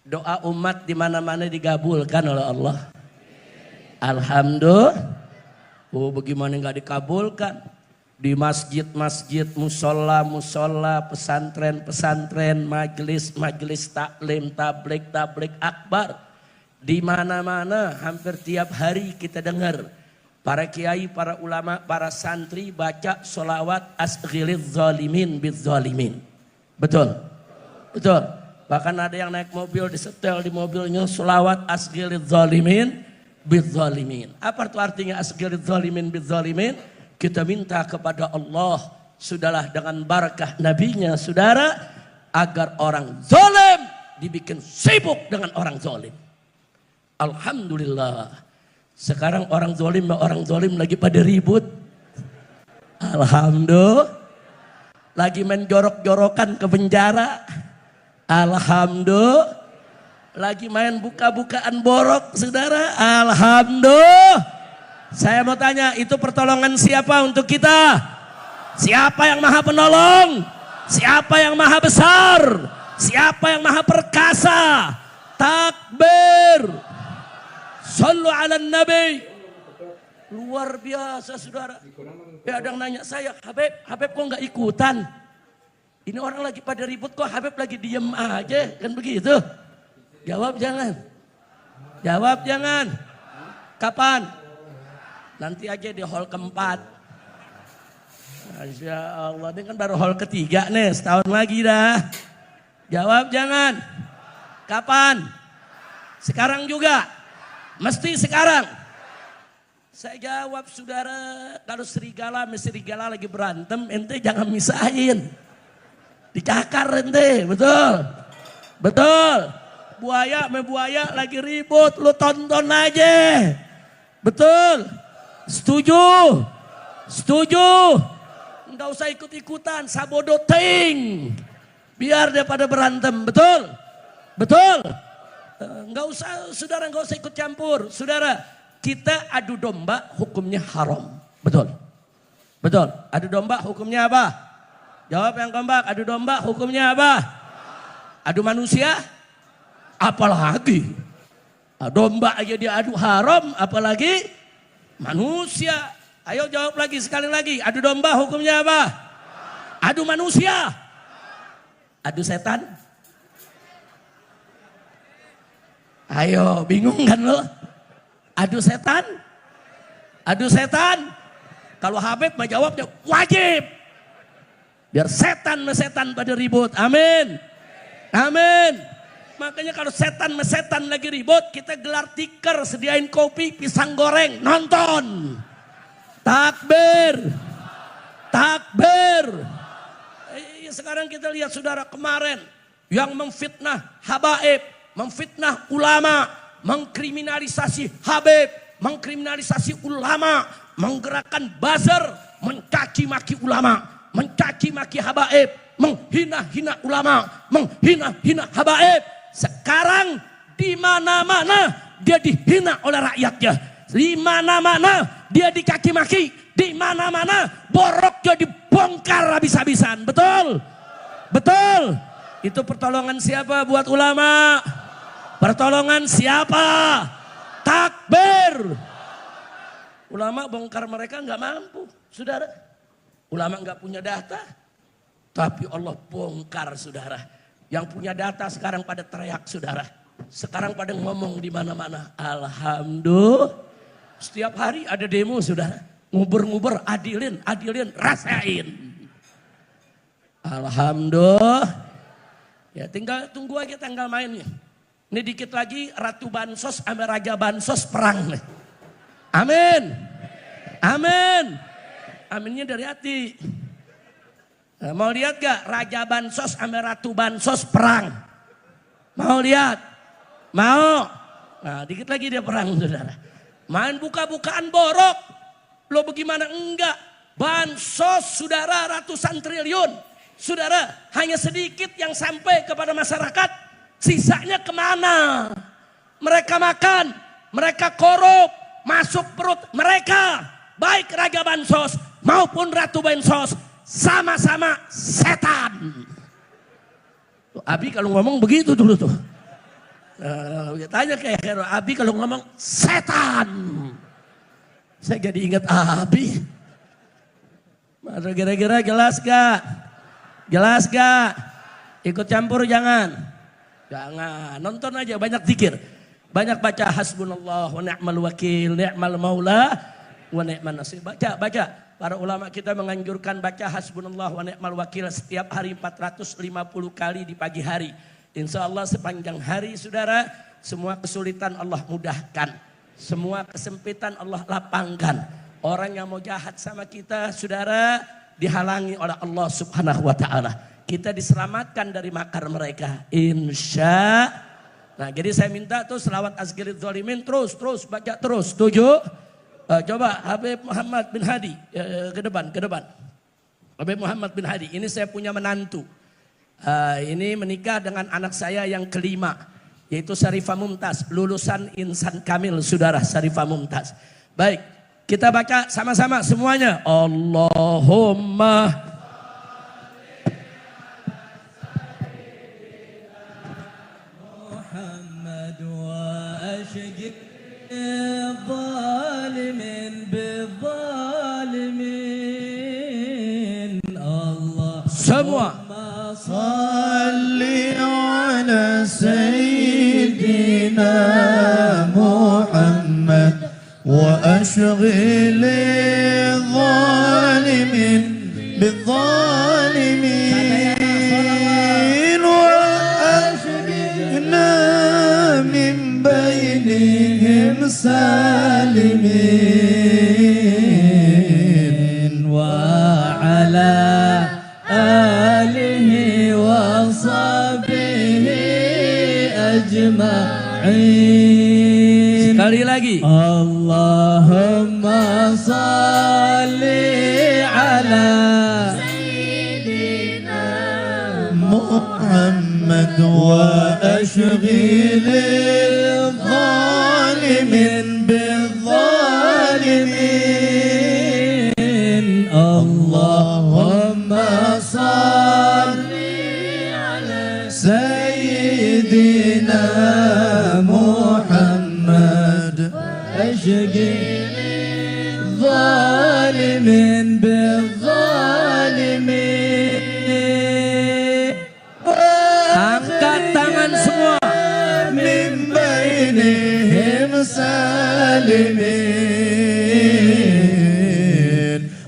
Doa umat di mana-mana digabulkan oleh Allah. Alhamdulillah. Oh, bagaimana nggak dikabulkan? Di masjid-masjid, musola-musola, pesantren-pesantren, majelis-majelis taklim, tablik akbar. Di mana-mana hampir tiap hari kita dengar para kiai, para ulama, para santri baca sholawat asghiliz zalimin biz zalimin. Betul? Betul. Bahkan ada yang naik mobil disetel di mobilnya sholawat asghiliz zalimin biz zalimin. Apa itu artinya asghiliz zalimin biz zalimin? Kita minta kepada Allah, sudahlah dengan barakah nabinya saudara, agar orang zalim dibikin sibuk dengan orang zalim. Alhamdulillah. Sekarang orang zalim lagi pada ribut. Alhamdulillah. Lagi main jorok-jorokan ke penjara. Alhamdulillah. Lagi main buka-bukaan borok saudara. Alhamdulillah. Saya mau tanya, itu pertolongan siapa untuk kita? Siapa yang maha penolong? Siapa yang maha besar? Siapa yang maha perkasa? Takbir. Sallu ala nabi. Luar biasa saudara. Ya ada yang nanya saya, Habib kok nggak ikutan? Ini orang lagi pada ribut kok Habib lagi diem aja, kan begitu? Jawab jangan. Jawab jangan. Kapan? Nanti aja di hall keempat. Masya Allah, ini kan baru hall ketiga nih, setahun lagi dah. Jawab jangan. Kapan? Sekarang juga. Mesti sekarang. Saya jawab saudara, kalau serigala lagi berantem, ente jangan misahin. Dicakar ente, betul? Betul. Buaya sama buaya lagi ribut, lu tonton aja. Betul? Setuju? Setuju? Enggak usah ikut-ikutan, sabodo ting. Biar dia pada berantem, betul? Betul? Enggak usah, saudara enggak usah ikut campur. Saudara, kita adu domba hukumnya haram. Betul? Betul? Adu domba hukumnya apa? Jawab yang kompak, adu domba hukumnya apa? Adu manusia? Apalagi? Domba aja dia adu haram, apalagi manusia. Ayo jawab lagi, sekali lagi. Adu domba hukumnya apa? Adu manusia. Adu setan. Ayo, bingung kan lo? Adu setan. Adu setan. Kalau Habib mah jawabnya wajib. Biar setan sama setan pada ribut. Amin. Amin. Makanya kalau setan sama setan lagi ribut, kita gelar tikar, sediain kopi, pisang goreng, nonton. Takbir. Takbir. Sekarang kita lihat saudara kemarin yang memfitnah habaib, memfitnah ulama, mengkriminalisasi habib, mengkriminalisasi ulama, menggerakkan buzzer, mencaci maki ulama, mencaci maki habaib, menghina-hina ulama, menghina-hina habaib. Sekarang di mana-mana dia dihina oleh rakyatnya. Di mana-mana dia dikaki maki, di mana-mana boroknya dibongkar habis-habisan. Betul? Betul? Itu pertolongan siapa buat ulama? Pertolongan siapa? Takbir. Ulama bongkar mereka nggak mampu, saudara. Ulama nggak punya data, tapi Allah bongkar saudara. Yang punya data sekarang pada teriak saudara. Sekarang pada ngomong di mana-mana. Alhamdulillah. Setiap hari ada demo saudara. Nguber-nguber, adilin, rasain. Alhamdulillah. Ya tinggal tunggu aja tanggal mainnya. Ini dikit lagi Ratu Bansos sama Raja Bansos perang nih. Amin. Amin. Aminnya dari hati. Nah, mau lihat gak Raja Bansos sama Ratu Bansos perang? Mau lihat? Mau? Nah dikit lagi dia perang saudara. Main buka-bukaan borok. Lo bagaimana enggak? Bansos saudara ratusan triliun. Saudara hanya sedikit yang sampai kepada masyarakat. Sisanya kemana? Mereka makan. Mereka korup. Masuk perut mereka. Baik Raja Bansos maupun Ratu Bansos. Sama-sama setan. Abi kalau ngomong begitu dulu tuh. Tanya kayak Hero Abi kalau ngomong setan. Saya jadi ingat Abi. Masa kira-kira jelas gak? Jelas gak? Ikut campur jangan. Jangan, nonton aja, banyak zikir. Banyak baca hasbunallah wa ni'mal wakil, ni'mal maula wa ni'man nasir. Baca. Para ulama kita menganjurkan baca hasbunallah wa ni'mal wakil setiap hari 450 kali di pagi hari. Insya Allah sepanjang hari saudara, semua kesulitan Allah mudahkan. Semua kesempitan Allah lapangkan. Orang yang mau jahat sama kita saudara dihalangi oleh Allah subhanahu wa ta'ala. Kita diselamatkan dari makar mereka. Insya. Nah jadi saya minta tuh selawat azkirid zalimin terus baca terus. Setuju? Coba Habib Muhammad bin Hadi ke depan. Habib Muhammad bin Hadi, ini saya punya menantu. Ini menikah dengan anak saya yang kelima, yaitu Syarifah Mumtaz, lulusan Insan Kamil saudara, Syarifah Mumtaz. Baik, kita baca sama-sama semuanya. Allahumma Muhammad wa ashqi zalimin bizzalimin. Allah semua. Salli ala sayyidina Muhammad wa ashghil zalimin bizzalimin wa ashghilna min bainihim salimin wa ala alihi wa sahbihi ajma'in. Sekali lagi. Allahumma salli ala sayyidina Muhammad wa ashghil zalimin bizzalimin. Allahumma salli ala sayyidina Muhammad ashghil zalimin bizzalimin. Angkat tangan semua. Min bainihim salimin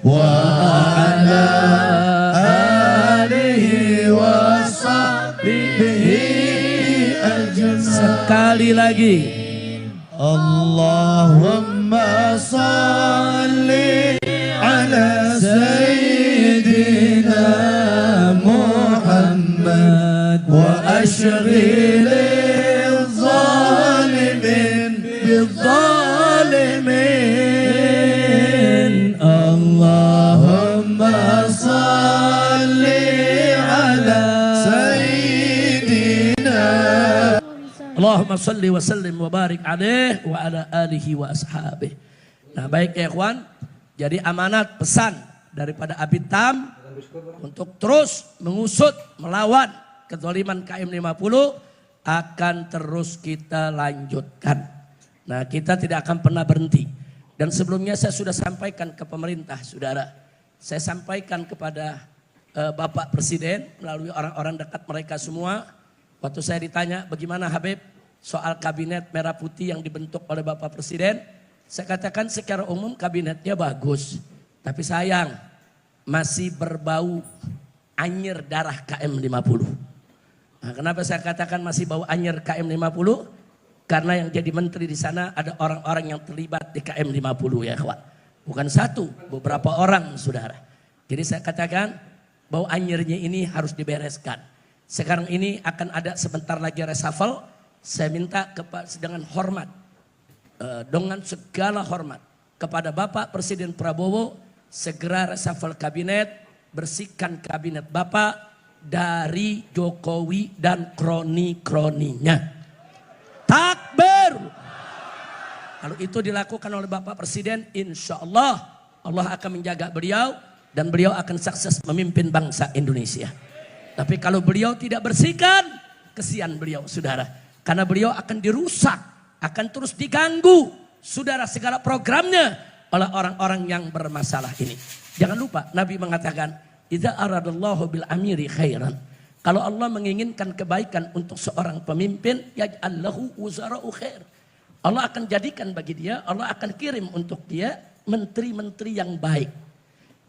wa ala alihi wa sahbihi ajma'in. Sekali lagi. Allahumma salli ala sayyidina Muhammad wa ashghil zalimin bizzalimin. Allahumma salli ala sayyidina. Allahumma salli wa sallim wa barik alaih wa ala alihi wa ashabih. Nah baik ya ikhwan, jadi amanat pesan daripada Abid Tam untuk terus mengusut, melawan kezaliman KM50 akan terus kita lanjutkan. Nah kita tidak akan pernah berhenti. Dan sebelumnya saya sudah sampaikan ke pemerintah saudara. Saya sampaikan kepada Bapak Presiden melalui orang-orang dekat mereka semua. Waktu saya ditanya bagaimana Habib soal kabinet merah putih yang dibentuk oleh Bapak Presiden. Saya katakan secara umum kabinetnya bagus. Tapi sayang masih berbau anyir darah KM50. Nah, kenapa saya katakan masih bau anyir KM50? Karena yang jadi menteri di sana ada orang-orang yang terlibat di KM50 ya kawan. Bukan satu, beberapa orang saudara. Jadi saya katakan bau anyirnya ini harus dibereskan. Sekarang ini akan ada sebentar lagi reshuffle. Saya minta dengan hormat, dengan segala hormat kepada Bapak Presiden Prabowo segera reshuffle kabinet, bersihkan kabinet Bapak dari Jokowi dan kroni-kroninya. Takbir. Kalau itu dilakukan oleh Bapak Presiden, insya Allah Allah akan menjaga beliau dan beliau akan sukses memimpin bangsa Indonesia. Tapi kalau beliau tidak bersihkan, kesian beliau saudara. Karena beliau akan dirusak, akan terus diganggu, saudara, segala programnya oleh orang-orang yang bermasalah ini. Jangan lupa Nabi mengatakan, idza aradallahu bil amiri khairan. Kalau Allah menginginkan kebaikan untuk seorang pemimpin, yaj'al lahu wuzara'u khair. Allah akan jadikan bagi dia, Allah akan kirim untuk dia menteri-menteri yang baik.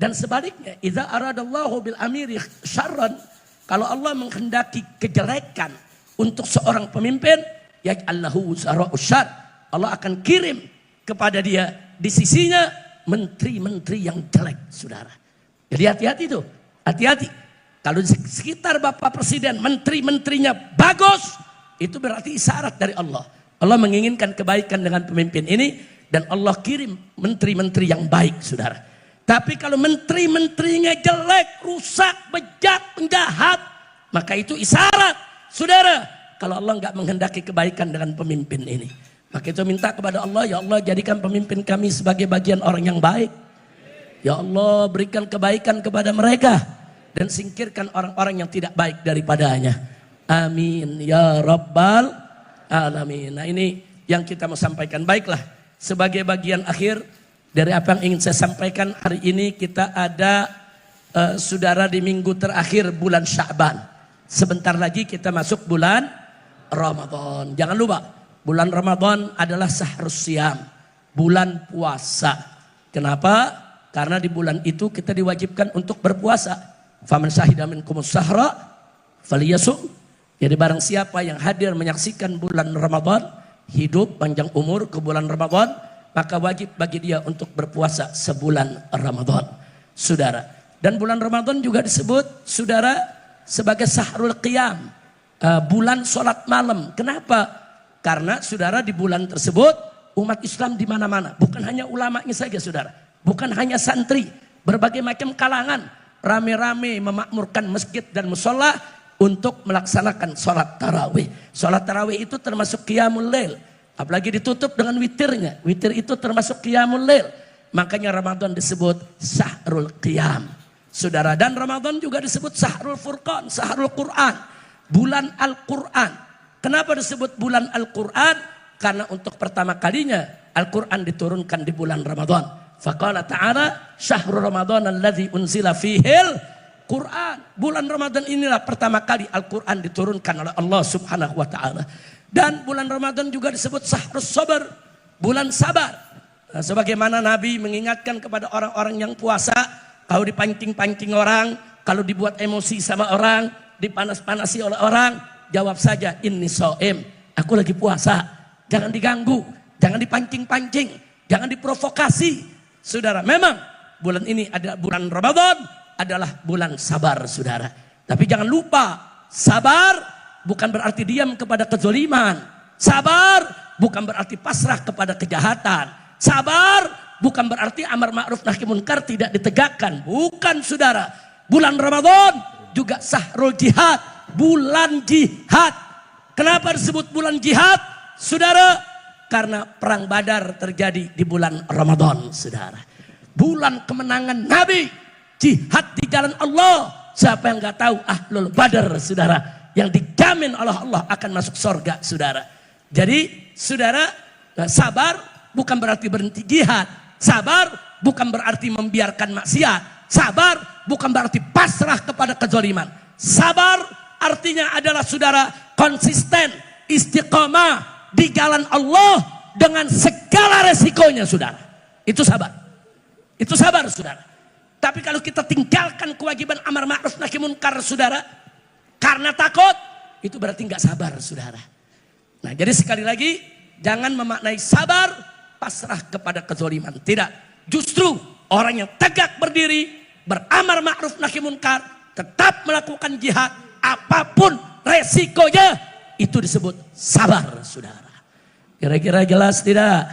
Dan sebaliknya, idza aradallahu bil amiri syarran, kalau Allah menghendaki kejelekan untuk seorang pemimpin, yaj'al lahu wuzara'u syarr. Allah akan kirim kepada dia di sisinya menteri-menteri yang jelek, saudara. Jadi hati-hati tuh, hati-hati. Kalau di sekitar Bapak Presiden, menteri-menterinya bagus, itu berarti isyarat dari Allah. Allah menginginkan kebaikan dengan pemimpin ini, dan Allah kirim menteri-menteri yang baik, saudara. Tapi kalau menteri-menterinya jelek, rusak, bejat, penjahat, maka itu isyarat, saudara. Kalau Allah nggak menghendaki kebaikan dengan pemimpin ini, maka itu minta kepada Allah, ya Allah jadikan pemimpin kami sebagai bagian orang yang baik. Ya Allah berikan kebaikan kepada mereka. Dan singkirkan orang-orang yang tidak baik daripadanya. Amin ya rabbal alamin. Nah ini yang kita mau sampaikan. Baiklah, sebagai bagian akhir dari apa yang ingin saya sampaikan hari ini, kita ada saudara di minggu terakhir bulan Sya'ban. Sebentar lagi kita masuk bulan Ramadan. Jangan lupa, bulan Ramadan adalah sahrus siyam, bulan puasa. Kenapa? Karena di bulan itu kita diwajibkan untuk berpuasa. Faman syahida minkumus syahra falyasum. Jadi barang siapa yang hadir menyaksikan bulan Ramadan, hidup panjang umur ke bulan Ramadan, maka wajib bagi dia untuk berpuasa sebulan Ramadan, saudara. Dan bulan Ramadan juga disebut, saudara, sebagai sahrul qiyam, bulan sholat malam. Kenapa? Karena saudara di bulan tersebut umat Islam di mana-mana, bukan hanya ulamanya saja, saudara, bukan hanya santri, berbagai macam kalangan rame-rame memakmurkan masjid dan musola untuk melaksanakan sholat tarawih. Sholat tarawih itu termasuk qiyamul lail, apalagi ditutup dengan witirnya. Witir itu termasuk qiyamul lail. Makanya Ramadan disebut sahrul qiyam, saudara. Dan Ramadan juga disebut sahrul furqan, sahrul Quran, bulan Al-Quran. Kenapa disebut bulan Al-Quran? Karena untuk pertama kalinya Al-Quran diturunkan di bulan Ramadan. Faqala ta'ala syahrul Ramadan alladzi unzila fihil Quran. Bulan Ramadan inilah pertama kali Al-Quran diturunkan oleh Allah subhanahu wa ta'ala. Dan bulan Ramadan juga disebut syahrus sabar, bulan sabar. Nah, sebagaimana Nabi mengingatkan kepada orang-orang yang puasa, kalau dipancing-pancing orang, kalau dibuat emosi sama orang, dipanas-panasi oleh orang, jawab saja inni shaim, aku lagi puasa. Jangan diganggu, jangan dipancing-pancing, jangan diprovokasi. Saudara, memang bulan ini adalah bulan Ramadan, adalah bulan sabar, saudara. Tapi jangan lupa, sabar bukan berarti diam kepada kezaliman. Sabar bukan berarti pasrah kepada kejahatan. Sabar bukan berarti amar ma'ruf nahi munkar tidak ditegakkan. Bukan, saudara. Bulan Ramadan juga sahrul jihad, bulan jihad. Kenapa disebut bulan jihad, saudara? Karena perang Badar terjadi di bulan Ramadan, saudara. Bulan kemenangan Nabi, jihad di jalan Allah. Siapa yang nggak tahu Ahlul Badar, saudara, yang dijamin oleh Allah akan masuk surga, saudara. Jadi, saudara, sabar bukan berarti berhenti jihad. Sabar bukan berarti membiarkan maksiat. Sabar bukan berarti pasrah kepada kezaliman. Sabar artinya adalah, saudara, konsisten, istiqomah di jalan Allah dengan segala resikonya, saudara. Itu sabar. Itu sabar, saudara. Tapi kalau kita tinggalkan kewajiban amar ma'ruf nahi munkar, saudara, karena takut, itu berarti nggak sabar, saudara. Nah, jadi sekali lagi, jangan memaknai sabar pasrah kepada kezaliman. Tidak. Justru orang yang tegak berdiri, beramar ma'ruf nahi munkar, tetap melakukan jihad, apapun resikonya, itu disebut sabar, saudara. Kira-kira jelas tidak?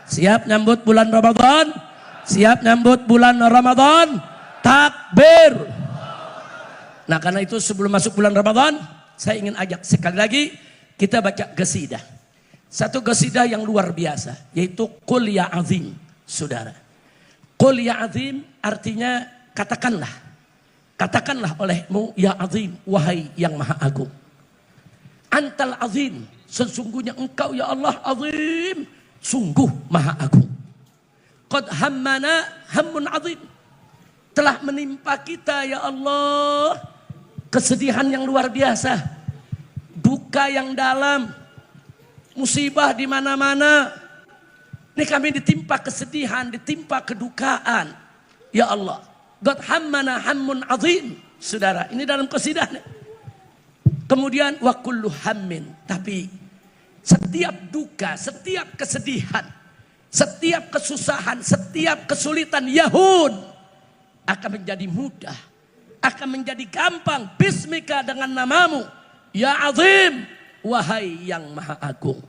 Siap nyambut bulan Ramadan? Siap nyambut bulan Ramadan? Takbir. Nah, karena itu sebelum masuk bulan Ramadan, saya ingin ajak sekali lagi kita baca qasidah. Satu qasidah yang luar biasa, yaitu Qul ya azim, saudara. Qul ya azim artinya katakanlah. Katakanlah olehmu ya azim, wahai yang maha agung. Antal azim, Sesungguhnya engkau ya Allah azim, sungguh maha agung. Qad hammana hammun azim. Telah menimpa kita ya Allah kesedihan yang luar biasa. Duka yang dalam. Musibah di mana-mana. Ini kami ditimpa kesedihan, ditimpa kedukaan. Ya Allah. Qad hammana hammun azim. Saudara, ini dalam qasidah. Kemudian wa kullu hammin. Tapi setiap duka, setiap kesedihan, setiap kesusahan, setiap kesulitan Yahud akan menjadi mudah, akan menjadi gampang. Bismika, dengan namamu, ya azim, wahai yang maha agung.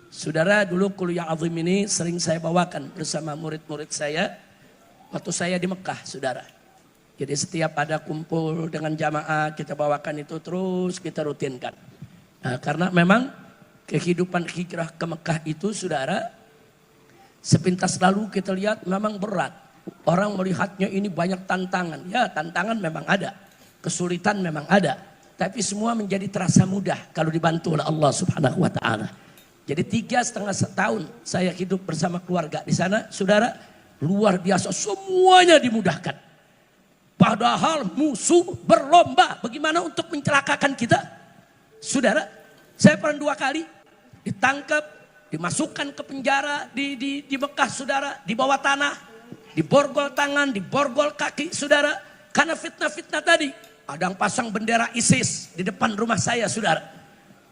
Saudara, dulu Qul ya azim ini sering saya bawakan bersama murid-murid saya waktu saya di Mekah, saudara. Jadi setiap ada kumpul dengan jamaah kita bawakan itu terus kita rutinkan. Nah, karena memang kehidupan hijrah ke Mekah itu, saudara, sepintas lalu kita lihat memang berat. Orang melihatnya ini banyak tantangan. Ya, tantangan memang ada. Kesulitan memang ada. Tapi semua menjadi terasa mudah kalau dibantu oleh Allah Subhanahu wa ta'ala. Jadi 3,5 tahun saya hidup bersama keluarga di sana, saudara, luar biasa, semuanya dimudahkan. Padahal musuh berlomba bagaimana untuk mencelakakan kita. Saudara, saya pernah 2 kali ditangkap, dimasukkan ke penjara di Mekah, saudara, di bawah tanah, diborgol tangan, diborgol kaki, saudara, karena fitnah-fitnah tadi. Ada yang pasang bendera ISIS di depan rumah saya, saudara.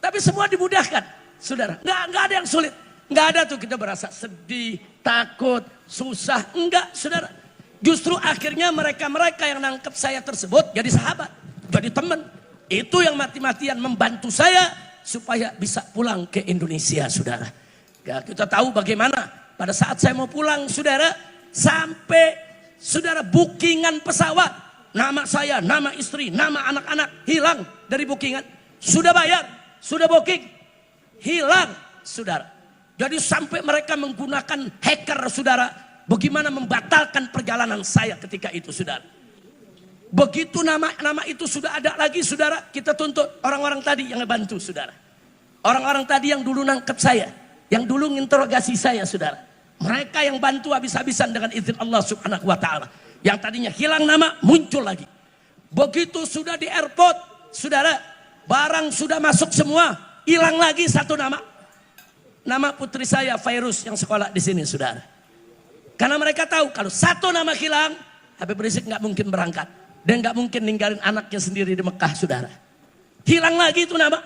Tapi semua dimudahkan, saudara. Nggak ada yang sulit, nggak ada tuh kita berasa sedih, takut, susah, enggak, saudara. Justru akhirnya mereka yang nangkep saya tersebut jadi sahabat, jadi teman. Itu yang mati-matian membantu saya supaya bisa pulang ke Indonesia, saudara. Ya, kita tahu bagaimana pada saat saya mau pulang, saudara, sampai saudara bookingan pesawat, nama saya, nama istri, nama anak-anak hilang dari bookingan. Sudah bayar, sudah booking, hilang, saudara. Jadi sampai mereka menggunakan hacker, saudara, bagaimana membatalkan perjalanan saya ketika itu, saudara. Begitu nama itu sudah ada lagi, saudara, kita tuntut orang-orang tadi yang ngebantu, saudara. Orang-orang tadi yang dulu nangkep saya, yang dulu nginterogasi saya, saudara. Mereka yang bantu habis-habisan dengan izin Allah Subhanahu wa ta'ala. Yang tadinya hilang nama, muncul lagi. Begitu sudah di airport, saudara, barang sudah masuk semua, hilang lagi satu nama. Nama putri saya, Fairuz, yang sekolah di sini, saudara. Karena mereka tahu kalau satu nama hilang, Habib Rizik nggak mungkin berangkat. Dan nggak mungkin ninggalin anaknya sendiri di Mekah, saudara. Hilang lagi itu nama.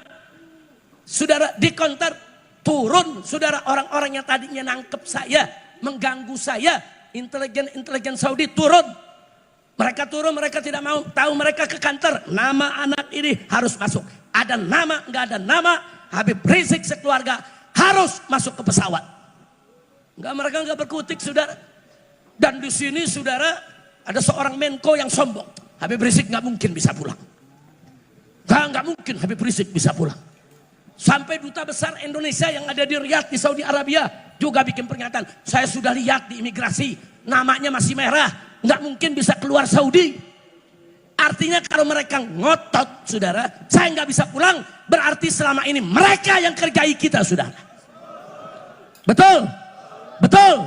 Saudara, di counter turun, saudara, orang-orang yang tadinya nangkep saya, mengganggu saya, intelijen Saudi turun. Mereka turun, mereka tidak mau tahu, mereka ke kantor. Nama anak ini harus masuk. Ada nama, nggak ada nama, Habib Rizik sekeluarga harus masuk ke pesawat. Mereka nggak berkutik, saudara. Dan di sini, saudara, ada seorang Menko yang sombong. Habib Rizik nggak mungkin bisa pulang. Nggak mungkin Habib Rizik bisa pulang. Sampai duta besar Indonesia yang ada di Riyadh di Saudi Arabia juga bikin pernyataan. Saya sudah lihat di imigrasi, namanya masih merah. Nggak mungkin bisa keluar Saudi. Artinya kalau mereka ngotot, saudara, saya nggak bisa pulang. Berarti selama ini mereka yang kerjai kita, saudara. Betul? Betul?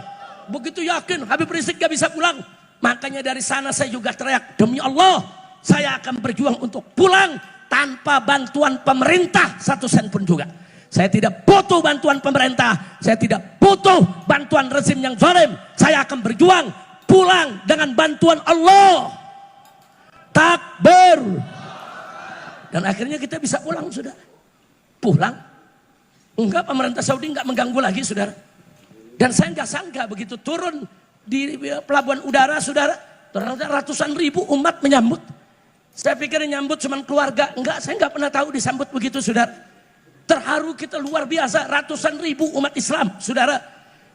Begitu yakin Habib Rizik nggak bisa pulang. Makanya dari sana saya juga teriak, demi Allah, saya akan berjuang untuk pulang tanpa bantuan pemerintah 1 sen pun juga. Saya tidak butuh bantuan pemerintah, saya tidak butuh bantuan rezim yang zalim. Saya akan berjuang pulang dengan bantuan Allah. Takbir. Dan akhirnya kita bisa pulang, saudara. Pulang. Enggak, pemerintah Saudi enggak mengganggu lagi, saudara. Dan saya enggak sangka begitu turun di pelabuhan udara, saudara, ternyata ratusan ribu umat menyambut. Saya pikir nyambut cuma keluarga. Enggak, saya enggak pernah tahu disambut begitu, saudara. Terharu kita luar biasa, ratusan ribu umat Islam, saudara.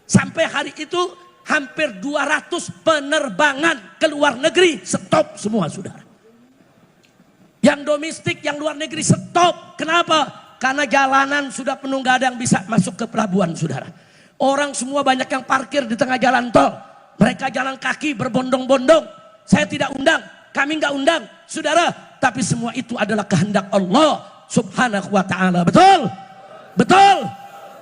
Sampai hari itu hampir 200 penerbangan ke luar negeri stop semua, saudara. Yang domestik, yang luar negeri stop. Kenapa? Karena jalanan sudah penuh, gak ada yang bisa masuk ke pelabuhan, saudara. Orang semua banyak yang parkir di tengah jalan tol. Mereka jalan kaki berbondong-bondong. Saya tidak undang, kami nggak undang, saudara. Tapi semua itu adalah kehendak Allah Subhanahu wa ta'ala. Betul? Betul.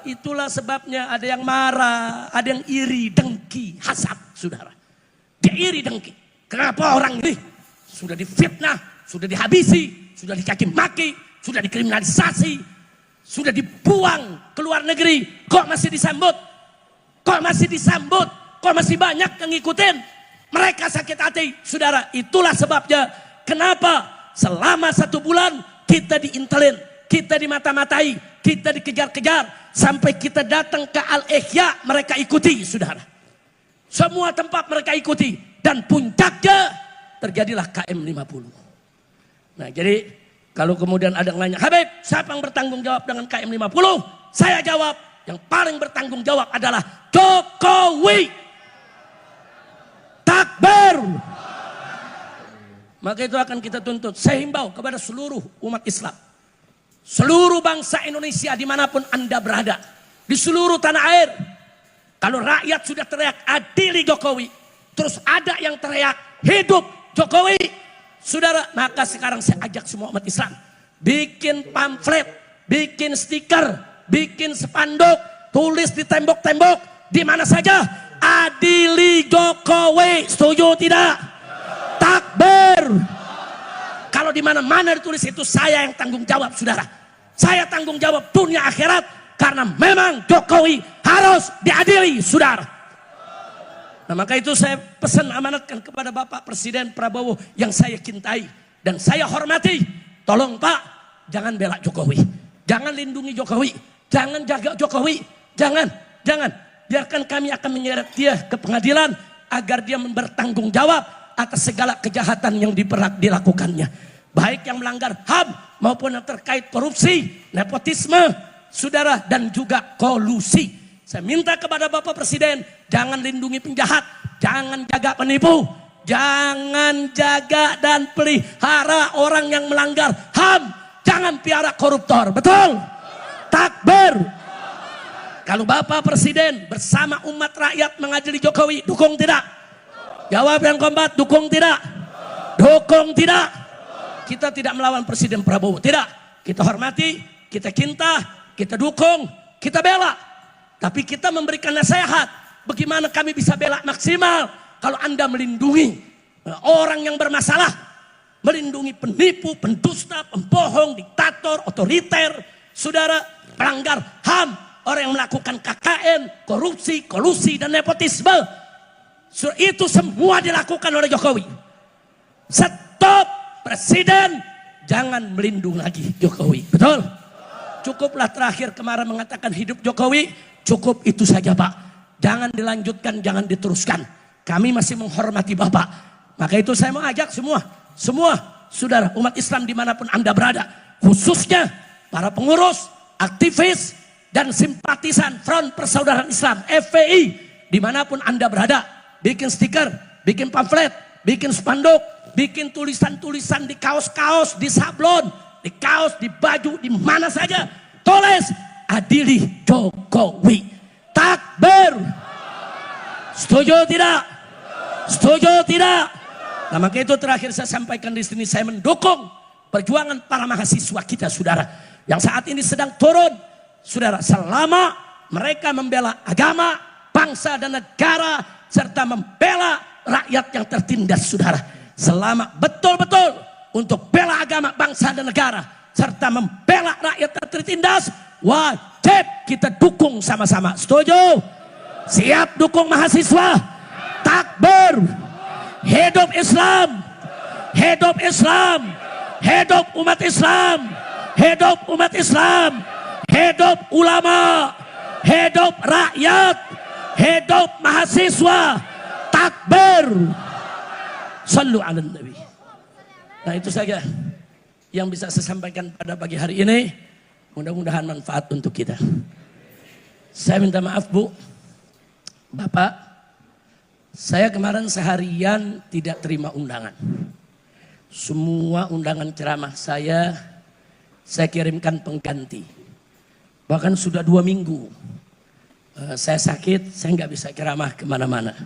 Itulah sebabnya ada yang marah, ada yang iri, dengki, hasad, saudara. Dia iri, dengki. Kenapa orang ini sudah difitnah, sudah dihabisi, sudah dicaci maki, sudah dikriminalisasi, sudah dibuang ke luar negeri, kok masih disambut? Kok masih disambut? Kok masih banyak yang ngikutin? Mereka sakit hati, saudara. Itulah sebabnya kenapa selama 1 bulan kita diintelin, kita dimata-matai, kita dikejar-kejar, sampai kita datang ke Al-Ihya, mereka ikuti, saudara. Semua tempat mereka ikuti, dan puncaknya terjadilah KM 50. Nah, jadi kalau kemudian ada yang nanya, Habib, siapa yang bertanggung jawab dengan KM 50? Saya jawab, yang paling bertanggung jawab adalah Jokowi. Takbir. Maka itu akan kita tuntut. Saya himbau kepada seluruh umat Islam, seluruh bangsa Indonesia dimanapun Anda berada, di seluruh tanah air. Kalau rakyat sudah teriak adili Jokowi, terus ada yang teriak hidup Jokowi, saudara, maka sekarang saya ajak semua umat Islam bikin pamflet, bikin stiker, bikin spanduk, tulis di tembok-tembok, di mana saja, adili Jokowi. Setuju tidak? Takbir. Kalau di mana-mana ditulis itu, saya yang tanggung jawab, saudara. Saya tanggung jawab dunia akhirat, karena memang Jokowi harus diadili, saudara. Nah, maka itu saya pesan amanatkan kepada Bapak Presiden Prabowo yang saya cintai dan saya hormati. Tolong Pak, jangan bela Jokowi, jangan lindungi Jokowi, jangan jaga Jokowi, jangan. Biarkan kami akan menyeret dia ke pengadilan agar dia bertanggung jawab atas segala kejahatan yang dilakukannya. Baik yang melanggar HAM maupun yang terkait korupsi, nepotisme, saudara, dan juga kolusi. Saya minta kepada Bapak Presiden, jangan lindungi penjahat, jangan jaga penipu, jangan jaga dan pelihara orang yang melanggar HAM, jangan piara koruptor. Betul? Takbir. Kalau Bapak Presiden bersama umat rakyat mengadili Jokowi, dukung tidak? Jawab yang kombat, dukung tidak? Dukung tidak? Kita tidak melawan Presiden Prabowo, tidak. Kita hormati, kita cinta, kita dukung, kita bela. Tapi kita memberikan nasihat, bagaimana kami bisa bela maksimal kalau Anda melindungi orang yang bermasalah, melindungi penipu, pendusta, pembohong, diktator, otoriter, saudara, pelanggar HAM, orang yang melakukan KKN, korupsi, kolusi, dan nepotisme. Itu semua dilakukan oleh Jokowi. Stop, Presiden, jangan melindungi lagi Jokowi. Betul? Cukuplah terakhir kemarin mengatakan hidup Jokowi, cukup itu saja Pak. Jangan dilanjutkan, jangan diteruskan. Kami masih menghormati Bapak. Maka itu saya mau ajak semua saudara umat Islam dimanapun Anda berada, khususnya para pengurus, aktivis, dan simpatisan Front Persaudaraan Islam FPI, dimanapun Anda berada, bikin stiker, bikin pamflet, bikin spanduk, bikin tulisan-tulisan di kaos-kaos, di sablon, di kaos, di baju, di mana saja, tulis adili Jokowi. Takbir. Setuju tidak? Setuju tidak? Nah, maka itu terakhir saya sampaikan di sini, saya mendukung perjuangan para mahasiswa kita, saudara, yang saat ini sedang turun. Saudara, selama mereka membela agama, bangsa dan negara, serta membela rakyat yang tertindas, saudara. Selama betul-betul untuk bela agama, bangsa dan negara, serta membela rakyat yang tertindas, wajib kita dukung sama-sama. Setuju? Siap dukung mahasiswa? Takbir. Hidup Islam. Hidup Islam. Hidup umat Islam. Hidup umat Islam. Hidup ulama, hidup rakyat, hidup mahasiswa. Takbir. Sallu ala Nabi. Nah, itu saja yang bisa saya sampaikan pada pagi hari ini. Mudah-mudahan manfaat untuk kita. Saya minta maaf Bu, Bapak, saya kemarin seharian tidak terima undangan. Semua undangan ceramah saya kirimkan pengganti. Bahkan sudah 2 minggu saya sakit, saya nggak bisa ceramah kemana-mana.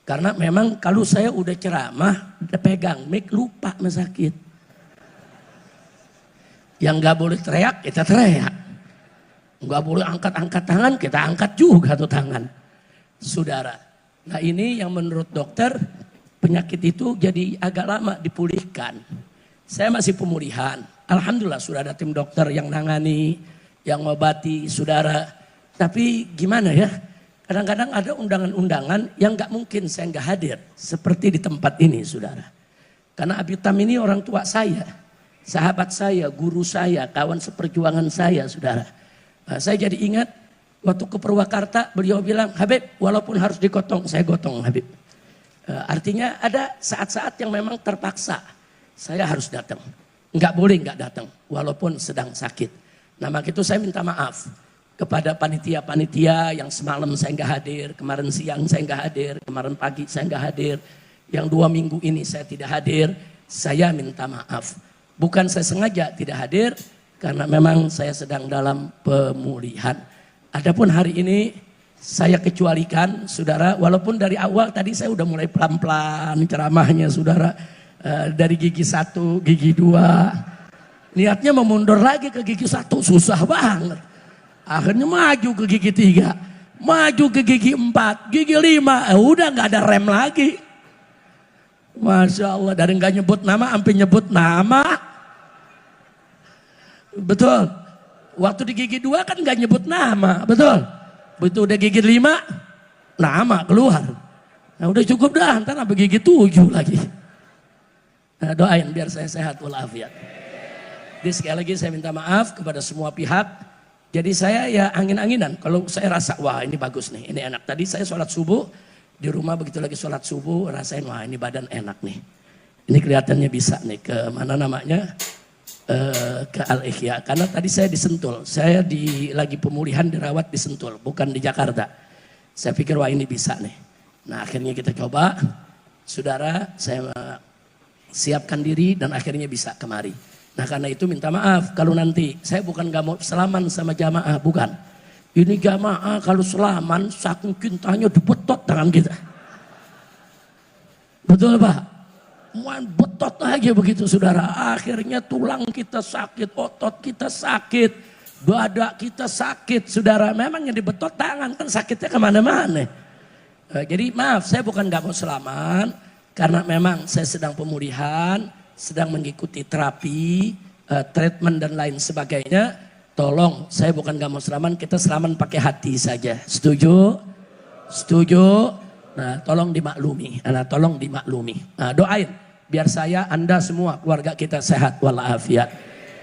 Karena memang kalau saya udah ceramah, udah pegang mic, lupa sakit. Yang nggak boleh teriak, kita teriak. Nggak boleh angkat-angkat tangan, kita angkat juga tuh tangan. Saudara, nah ini yang menurut dokter penyakit itu jadi agak lama dipulihkan. Saya masih pemulihan. Alhamdulillah sudah ada tim dokter yang nangani, yang ngobati saudara. Tapi gimana ya, kadang-kadang ada undangan-undangan yang nggak mungkin saya nggak hadir. Seperti di tempat ini saudara. Karena Abitam ini orang tua saya, sahabat saya, guru saya, kawan seperjuangan saya saudara. Nah, saya jadi ingat waktu ke Purwakarta beliau bilang, Habib walaupun harus digotong, saya gotong Habib. Artinya ada saat-saat yang memang terpaksa saya harus datang. Nggak boleh nggak datang walaupun sedang sakit. Nah maka itu saya minta maaf kepada panitia-panitia yang semalam saya nggak hadir, kemarin siang saya nggak hadir, kemarin pagi saya nggak hadir, yang 2 minggu ini saya tidak hadir. Saya minta maaf. Bukan saya sengaja tidak hadir, karena memang saya sedang dalam pemulihan. Adapun hari ini saya kecualikan saudara, walaupun dari awal tadi saya udah mulai pelan-pelan ceramahnya saudara. Dari gigi 1, gigi 2. Niatnya mau mundur lagi ke gigi 1, susah banget. Akhirnya maju ke gigi 3, maju ke gigi 4, gigi 5, udah gak ada rem lagi. Masya Allah, dari gak nyebut nama sampai nyebut nama. Betul. Waktu di gigi 2 kan gak nyebut nama, betul. Begitu udah gigi 5, nama keluar. Nah udah cukup dah, ntar sampai gigi 7 lagi. Nah, doain biar saya sehat walafiat. Jadi sekali lagi saya minta maaf kepada semua pihak. Jadi saya ya angin-anginan. Kalau saya rasa wah ini bagus nih, ini enak. Tadi saya sholat subuh di rumah, begitu lagi sholat subuh rasain wah ini badan enak nih. Ini kelihatannya bisa nih ke mana namanya, ke Al-Ihya. Karena tadi saya di Sentul. Saya lagi pemulihan dirawat di Sentul, bukan di Jakarta. Saya pikir wah ini bisa nih. Nah akhirnya kita coba. Saudara, saya siapkan diri dan akhirnya bisa kemari. Nah karena itu minta maaf kalau nanti saya bukan gak mau selaman sama jamaah, bukan. Ini jamaah kalau selaman saking cintanya dibetot tangan kita. Betul Pak? Main betot aja begitu saudara. Akhirnya tulang kita sakit, otot kita sakit, dada kita sakit saudara. Memang yang dibetot tangan kan sakitnya kemana-mana. Jadi maaf saya bukan gak mau selaman. Karena memang saya sedang pemulihan, sedang mengikuti terapi, treatment dan lain sebagainya. Tolong, saya bukan gak mau selaman, kita selaman pakai hati saja. Setuju? Setuju? Nah, tolong dimaklumi. Nah, doain biar saya, Anda semua, keluarga kita sehat walafiat.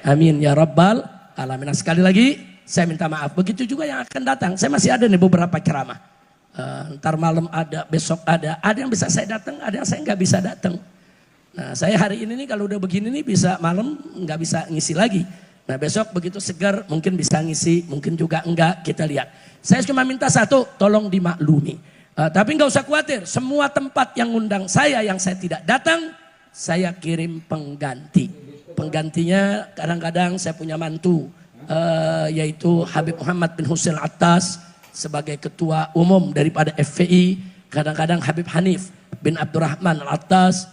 Amin ya rabbal alamin. Nah, sekali lagi saya minta maaf. Begitu juga yang akan datang. Saya masih ada nih beberapa ceramah. Ntar malam ada, besok ada yang bisa saya datang, ada yang saya nggak bisa datang. Nah saya hari ini nih kalau udah begini nih bisa malam nggak bisa ngisi lagi. Nah besok begitu segar mungkin bisa ngisi, mungkin juga enggak, kita lihat. Saya cuma minta satu, tolong dimaklumi. Tapi nggak usah khawatir, semua tempat yang undang saya yang saya tidak datang, saya kirim pengganti. Penggantinya kadang-kadang saya punya mantu, yaitu Habib Muhammad bin Husain Attas. Sebagai ketua umum daripada FPI, kadang-kadang Habib Hanif bin Abdurrahman Al-Attas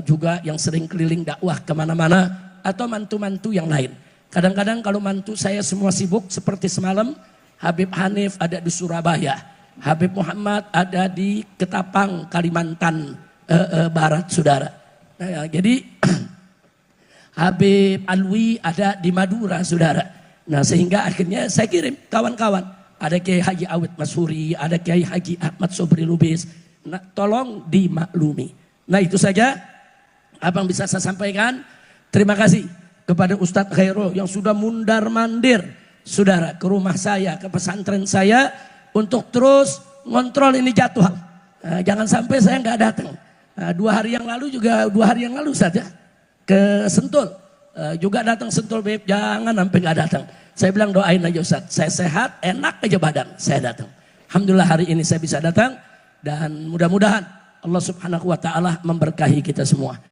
juga yang sering keliling dakwah kemana-mana, atau mantu-mantu yang lain. Kadang-kadang kalau mantu saya semua sibuk seperti semalam, Habib Hanif ada di Surabaya, Habib Muhammad ada di Ketapang, Kalimantan Barat saudara. Nah, jadi Habib Alwi ada di Madura saudara. Nah sehingga akhirnya saya kirim kawan-kawan. Ada Kiai Haji Awid Masyuri, ada Kiai Haji Ahmad Sobri Lubis. Nah, tolong dimaklumi. Nah itu saja apa yang bisa saya sampaikan. Terima kasih kepada Ustadz Khairul yang sudah mundar-mandir saudara ke rumah saya, ke pesantren saya untuk terus ngontrol ini jadwal. Nah, jangan sampai saya nggak datang. Nah, 2 hari yang lalu saja ke Sentul. Juga datang Sentul Beb, jangan sampai nggak datang. Saya bilang doain aja Ustaz, saya sehat, enak aja badan, saya datang. Alhamdulillah hari ini saya bisa datang dan mudah-mudahan Allah Subhanahu wa taala memberkahi kita semua.